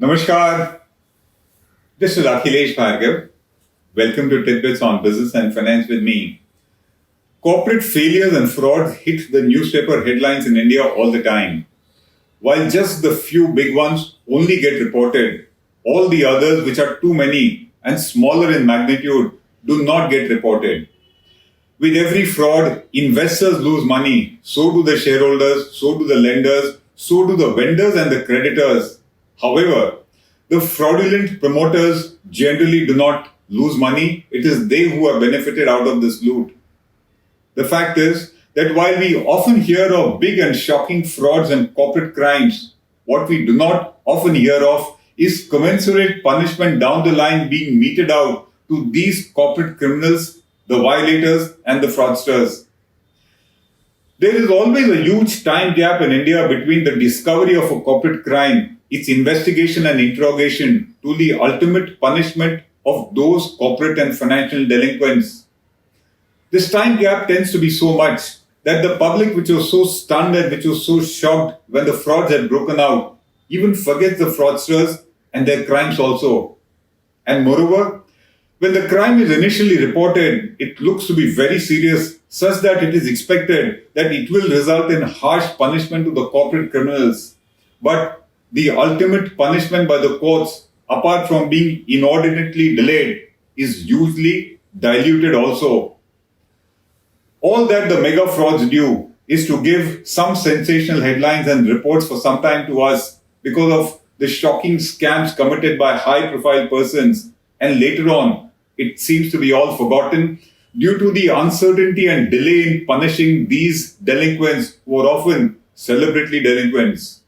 Namaskar. This is Akhilesh Bhargava. Welcome to Tit-Bits on Business and Finance with me. Corporate failures and frauds hit the newspaper headlines in India all the time. While just the few big ones only get reported, all the others, which are too many and smaller in magnitude, do not get reported. With every fraud, investors lose money, so do the shareholders, so do the lenders, so do the vendors and the creditors. However, the fraudulent promoters generally do not lose money. It is they who are benefited out of this loot. The fact is that while we often hear of big and shocking frauds and corporate crimes, what we do not often hear of is commensurate punishment down the line being meted out to these corporate criminals, the violators and the fraudsters. There is always a huge time gap in India between the discovery of a corporate crime, its investigation and interrogation, to the ultimate punishment of those corporate and financial delinquents. This time gap tends to be so much that the public, which was so stunned and which was so shocked when the frauds had broken out, even forgets the fraudsters and their crimes also. And moreover, when the crime is initially reported, it looks to be very serious, such that it is expected that it will result in harsh punishment to the corporate criminals. But the ultimate punishment by the courts, apart from being inordinately delayed, is usually diluted also. All that the mega frauds do is to give some sensational headlines and reports for some time to us because of the shocking scams committed by high-profile persons, and later on, it seems to be all forgotten due to the uncertainty and delay in punishing these delinquents who are often celebrity delinquents.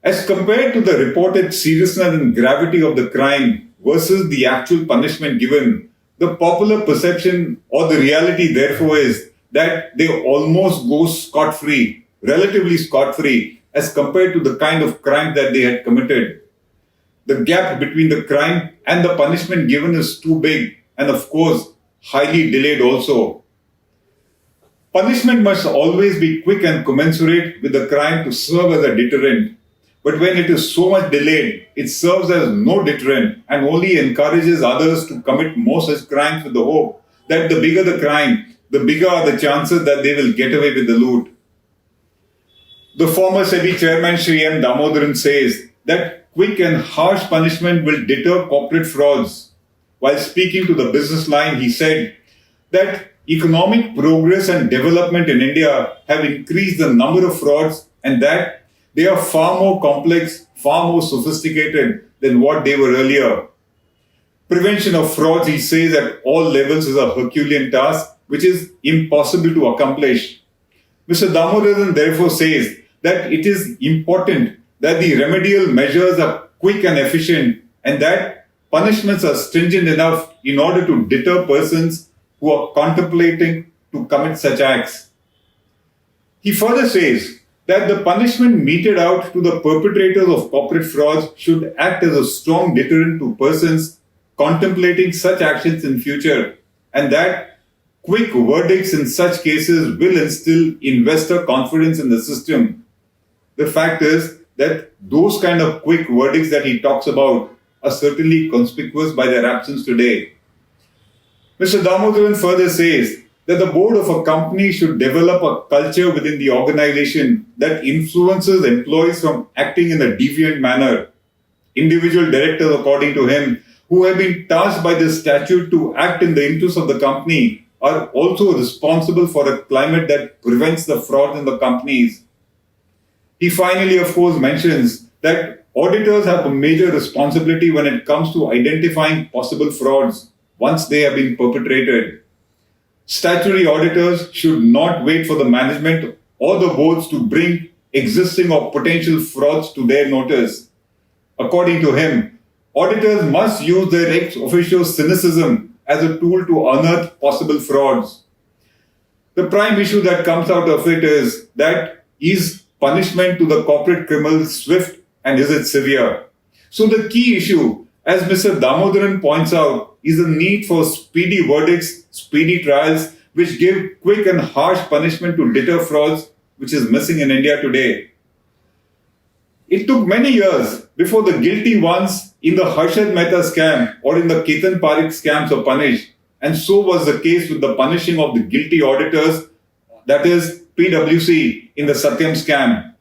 As compared to the reported seriousness and gravity of the crime versus the actual punishment given, the popular perception or the reality therefore is that they almost go scot-free, relatively scot-free, as compared to the kind of crime that they had committed. The gap between the crime and the punishment given is too big and, of course, highly delayed also. Punishment must always be quick and commensurate with the crime to serve as a deterrent. But when it is so much delayed, it serves as no deterrent and only encourages others to commit more such crimes with the hope that the bigger the crime, the bigger are the chances that they will get away with the loot. The former SEBI chairman Sri M. Damodaran says that quick and harsh punishment will deter corporate frauds. While speaking to the business line, he said that economic progress and development in India have increased the number of frauds and that they are far more complex, far more sophisticated than what they were earlier. Prevention of frauds, he says, at all levels is a Herculean task which is impossible to accomplish. Mr. Damodaran therefore says that it is important that the remedial measures are quick and efficient and that punishments are stringent enough in order to deter persons who are contemplating to commit such acts. He further says that the punishment meted out to the perpetrators of corporate frauds should act as a strong deterrent to persons contemplating such actions in future, and that quick verdicts in such cases will instill investor confidence in the system. The fact is that those kind of quick verdicts that he talks about are certainly conspicuous by their absence today. Mr. Damodaran further says that the board of a company should develop a culture within the organization that influences employees from acting in a deviant manner. Individual directors, according to him, who have been tasked by the statute to act in the interest of the company, are also responsible for a climate that prevents the fraud in the companies. He finally, of course, mentions that auditors have a major responsibility when it comes to identifying possible frauds once they have been perpetrated. Statutory auditors should not wait for the management or the boards to bring existing or potential frauds to their notice. According to him, auditors must use their ex officio cynicism as a tool to unearth possible frauds. The prime issue that comes out of it is that is punishment to the corporate criminal swift and is it severe? So the key issue, as Mr. Damodaran points out, is the need for speedy verdicts, speedy trials, which give quick and harsh punishment to deter frauds, which is missing in India today. It took many years before the guilty ones in the Harshad Mehta scam or in the Ketan Parikh scams were punished. And so was the case with the punishing of the guilty auditors, that is PwC, in the Satyam scam.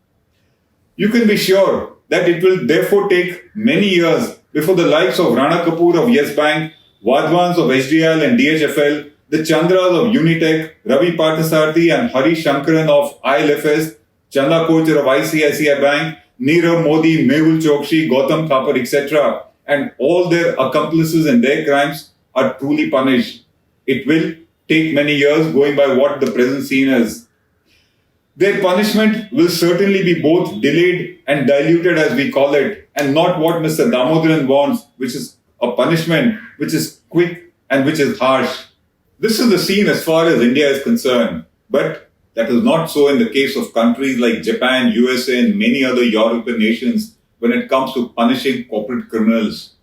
You can be sure that it will therefore take many years before the likes of Rana Kapoor of Yes Bank, Wadhwans of HDL and DHFL, the Chandras of Unitech, Ravi Parthasarathy and Hari Shankaran of ILFS, Chanda Kochar of ICICI Bank, Nirav Modi, Mehul Chokshi, Gautam Thapar, etc., and all their accomplices in their crimes are truly punished. It will take many years going by what the present scene is. Their punishment will certainly be both delayed and diluted, as we call it, and not what Mr. Damodaran wants, which is a punishment which is quick and which is harsh. This is the scene as far as India is concerned, but that is not so in the case of countries like Japan, USA, and many other European nations when it comes to punishing corporate criminals.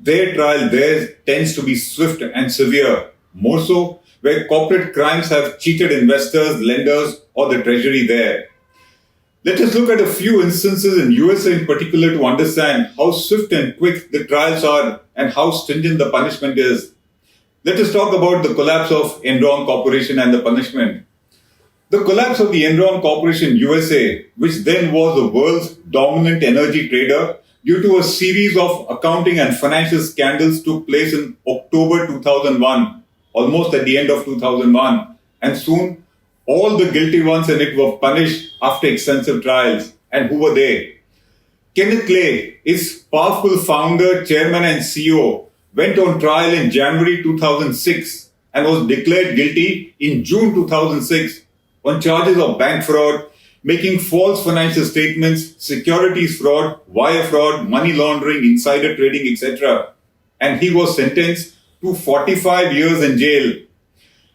Their trial there tends to be swift and severe, more so where corporate crimes have cheated investors, lenders, or the treasury there. Let us look at a few instances in USA in particular to understand how swift and quick the trials are and how stringent the punishment is. Let us talk about the collapse of Enron Corporation and the punishment. The collapse of the Enron Corporation USA, which then was the world's dominant energy trader, due to a series of accounting and financial scandals took place in October 2001, almost at the end of 2001, and soon all the guilty ones in it were punished after extensive trials. And who were they? Kenneth Lay, its powerful founder, chairman and CEO, went on trial in January 2006 and was declared guilty in June 2006 on charges of bank fraud, making false financial statements, securities fraud, wire fraud, money laundering, insider trading, etc. And he was sentenced to 45 years in jail.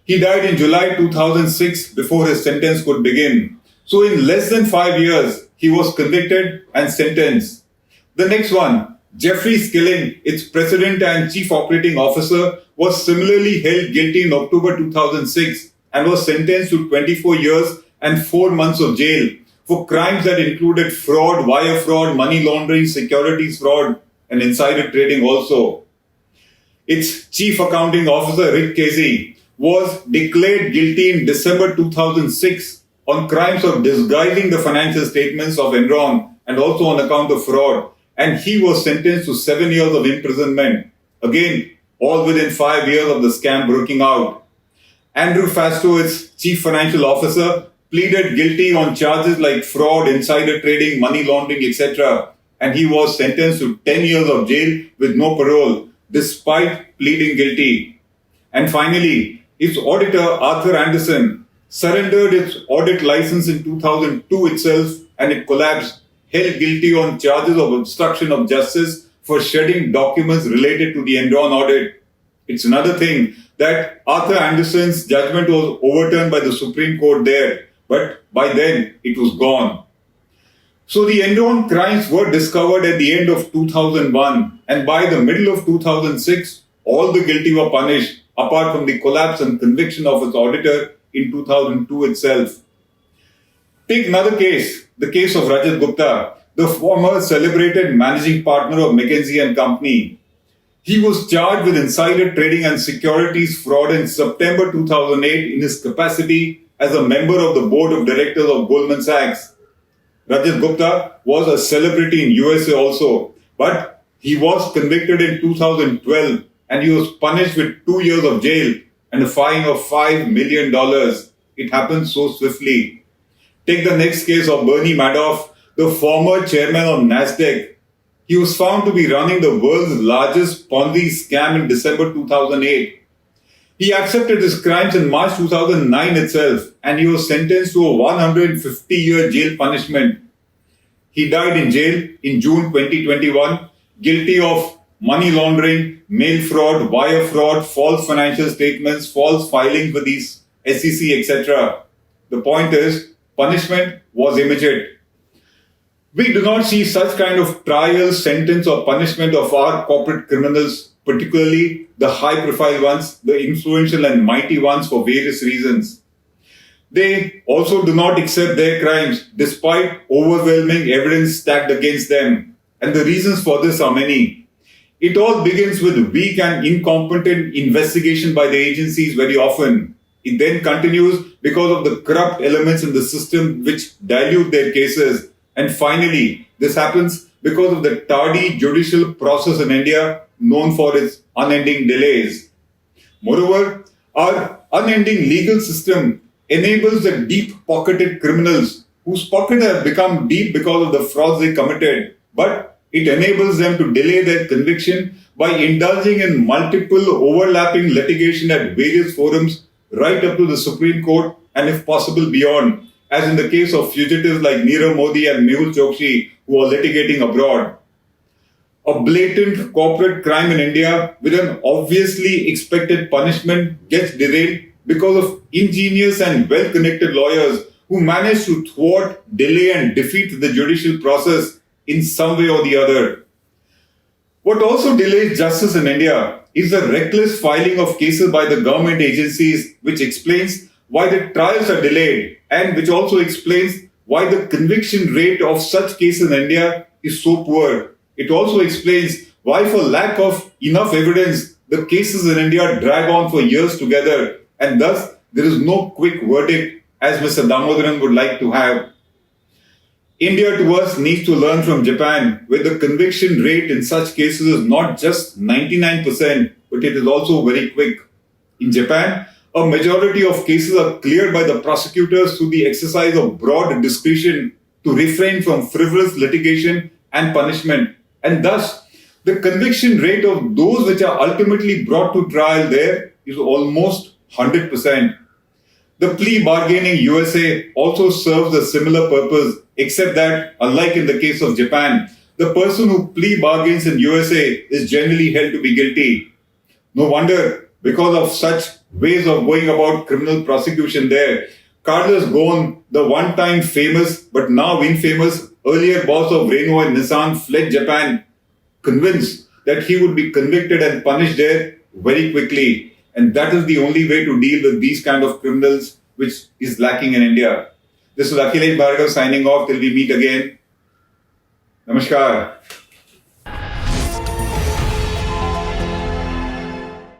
He died in July 2006 before his sentence could begin. So in less than 5 years, he was convicted and sentenced. The next one, Jeffrey Skilling, its president and chief operating officer, was similarly held guilty in October 2006 and was sentenced to 24 years and 4 months of jail for crimes that included fraud, wire fraud, money laundering, securities fraud, and insider trading also. Its chief accounting officer, Rick Casey, was declared guilty in December 2006 on crimes of disguising the financial statements of Enron and also on account of fraud. And he was sentenced to 7 years of imprisonment. Again, all within 5 years of the scam breaking out. Andrew Fastow, its chief financial officer, pleaded guilty on charges like fraud, insider trading, money laundering, etc. And he was sentenced to 10 years of jail with no parole, despite pleading guilty. And finally, its auditor, Arthur Andersen, surrendered its audit license in 2002 itself, and it collapsed, held guilty on charges of obstruction of justice for shredding documents related to the Enron audit. It's another thing that Arthur Andersen's judgment was overturned by the Supreme Court there, but by then it was gone. So the Enron crimes were discovered at the end of 2001, and by the middle of 2006, all the guilty were punished, apart from the collapse and conviction of its auditor in 2002 itself. Take another case, the case of Rajat Gupta, the former celebrated managing partner of McKinsey & Company. He was charged with insider trading and securities fraud in September 2008 in his capacity as a member of the board of directors of Goldman Sachs. Rajat Gupta was a celebrity in USA also, but he was convicted in 2012 and he was punished with 2 years of jail and a fine of $5 million. It happened so swiftly. Take the next case of Bernie Madoff, the former chairman of NASDAQ. He was found to be running the world's largest Ponzi scam in December 2008. He accepted his crimes in March 2009 itself, and he was sentenced to a 150-year jail punishment. He died in jail in June 2021, guilty of money laundering, mail fraud, wire fraud, false financial statements, false filings with these SEC, etc. The point is, punishment was immediate. We do not see such kind of trial, sentence or punishment of our corporate criminals, particularly the high-profile ones, the influential and mighty ones for various reasons. They also do not accept their crimes despite overwhelming evidence stacked against them. And the reasons for this are many. It all begins with weak and incompetent investigation by the agencies very often. It then continues because of the corrupt elements in the system which dilute their cases. And finally, this happens because of the tardy judicial process in India known for its unending delays. Moreover, our unending legal system enables the deep-pocketed criminals whose pockets have become deep because of the frauds they committed, but it enables them to delay their conviction by indulging in multiple overlapping litigation at various forums right up to the Supreme Court and if possible beyond, as in the case of fugitives like Nirav Modi and Mehul Chokshi who are litigating abroad. A blatant corporate crime in India with an obviously expected punishment gets derailed because of ingenious and well-connected lawyers who manage to thwart, delay and defeat the judicial process in some way or the other. What also delays justice in India is the reckless filing of cases by the government agencies, which explains why the trials are delayed and which also explains why the conviction rate of such cases in India is so poor. It also explains why, for lack of enough evidence, the cases in India drag on for years together and thus there is no quick verdict as Mr. Damodaran would like to have. India to us needs to learn from Japan, where the conviction rate in such cases is not just 99%, but it is also very quick. In Japan, a majority of cases are cleared by the prosecutors through the exercise of broad discretion to refrain from frivolous litigation and punishment. And thus, the conviction rate of those which are ultimately brought to trial there is almost 100%. The plea bargaining USA also serves a similar purpose, except that, unlike in the case of Japan, the person who plea bargains in USA is generally held to be guilty. No wonder, because of such ways of going about criminal prosecution there, Carlos Ghosn, the one-time famous but now infamous earlier boss of Renault and Nissan, fled Japan, convinced that he would be convicted and punished there very quickly. And that is the only way to deal with these kind of criminals, which is lacking in India. This is Akhilesh Bhargava signing off till we meet again. Namaskar.